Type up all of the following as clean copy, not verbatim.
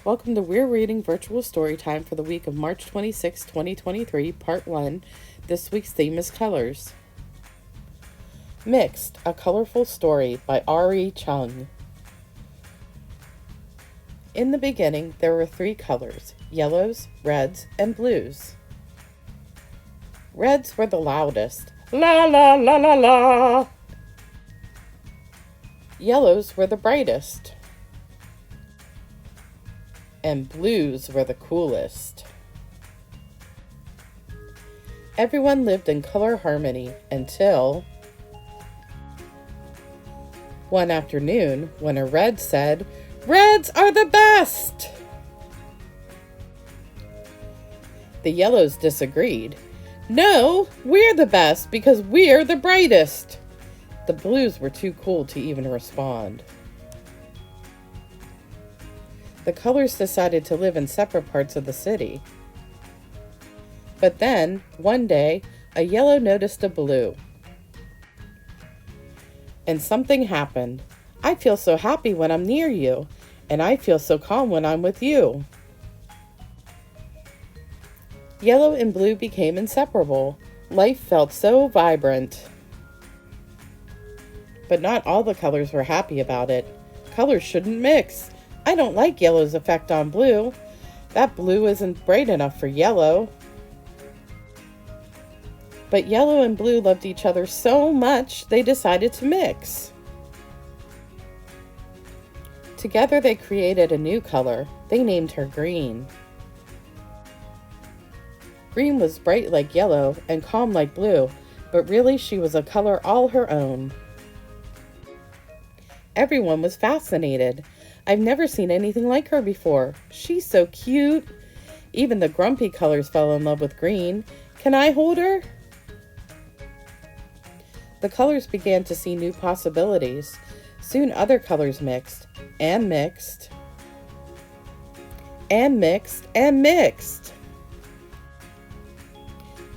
Welcome to We're Reading Virtual Storytime for the week of March 26, 2023, Part 1. This week's theme is colors. Mixed, A Colorful Story by Arree Chung. In the beginning, there were 3 colors, yellows, reds, and blues. Reds were the loudest. La la la la la! Yellows were the brightest. And blues were the coolest. Everyone lived in color harmony until one afternoon when a red said, "Reds are the best!" The yellows disagreed. "No, we're the best because we're the brightest." The blues were too cool to even respond. The colors decided to live in separate parts of the city. But then, one day, a yellow noticed a blue. And something happened. "I feel so happy when I'm near you, and I feel so calm when I'm with you." Yellow and blue became inseparable. Life felt so vibrant. But not all the colors were happy about it. Colors shouldn't mix. I don't like yellow's effect on blue. That blue isn't bright enough for yellow. But yellow and blue loved each other so much, they decided to mix. Together they created a new color. They named her green. Green was bright like yellow and calm like blue, but really she was a color all her own. Everyone was fascinated. "I've never seen anything like her before. She's so cute." Even the grumpy colors fell in love with green. "Can I hold her?" The colors began to see new possibilities. Soon other colors mixed, and mixed, and mixed, and mixed.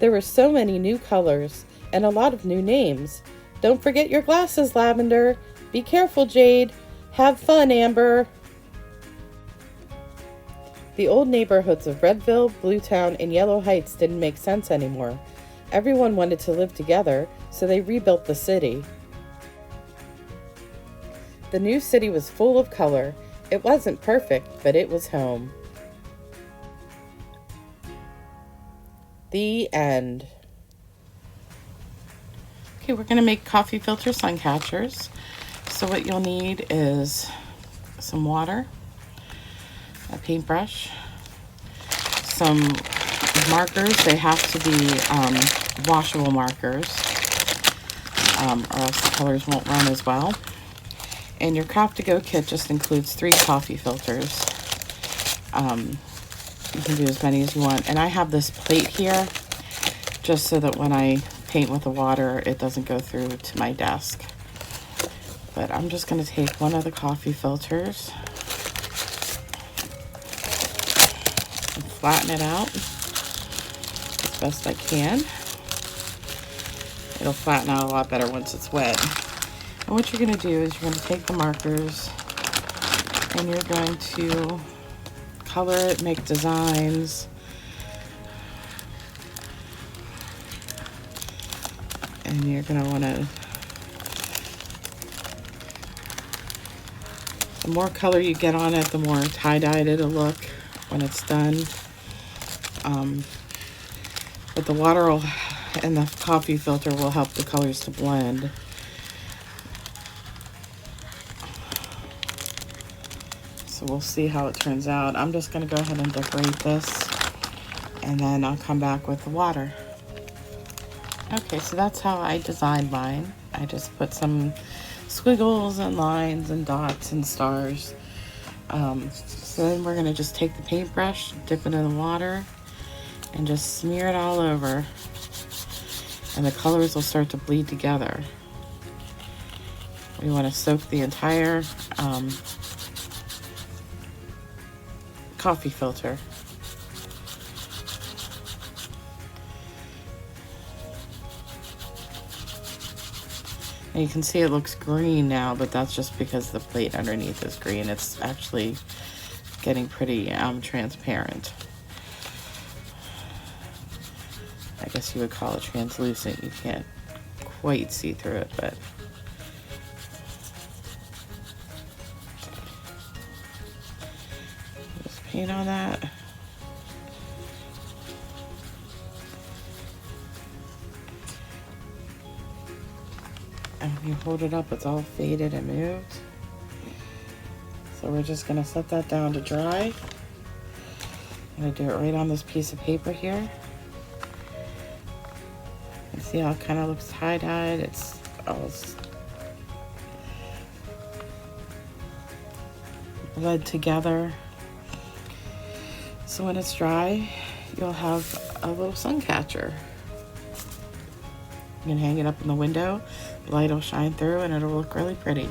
There were so many new colors, and a lot of new names. "Don't forget your glasses, Lavender. Be careful, Jade. Have fun, Amber." The old neighborhoods of Redville, Bluetown, and Yellow Heights didn't make sense anymore. Everyone wanted to live together, so they rebuilt the city. The new city was full of color. It wasn't perfect, but it was home. The end. Okay, we're going to make coffee filter Suncatchers. So what you'll need is some water, a paintbrush, some markers. They have to be washable markers, or else the colors won't run as well. And your craft to go kit just includes 3 coffee filters. You can do as many as you want. And I have this plate here just so that when I paint with the water, it doesn't go through to my desk. But I'm just going to take one of the coffee filters and flatten it out as best I can. It'll flatten out a lot better once it's wet. And what you're going to do is you're going to take the markers and you're going to color it, make designs. And you're going to want to, the more color you get on it, the more tie-dyed it'll look when it's done. But the water and the coffee filter will help the colors to blend. So we'll see how it turns out. I'm just going to go ahead and decorate this, and then I'll come back with the water. Okay, so that's how I designed mine. I just put some squiggles and lines and dots and stars. So then we're going to just take the paintbrush, dip it in the water, and just smear it all over. And the colors will start to bleed together. We want to soak the entire coffee filter. And you can see it looks green now, but that's just because the plate underneath is green. It's actually getting pretty transparent. I guess you would call it translucent. You can't quite see through it, but just paint on that. And when you hold it up, it's all faded and moved. So we're just gonna set that down to dry. I'm gonna do it right on this piece of paper here. And see how it kind of looks tie-dyed? It's all bled together. So when it's dry, you'll have a little sun catcher. You can hang it up in the window, the light will shine through and it'll look really pretty.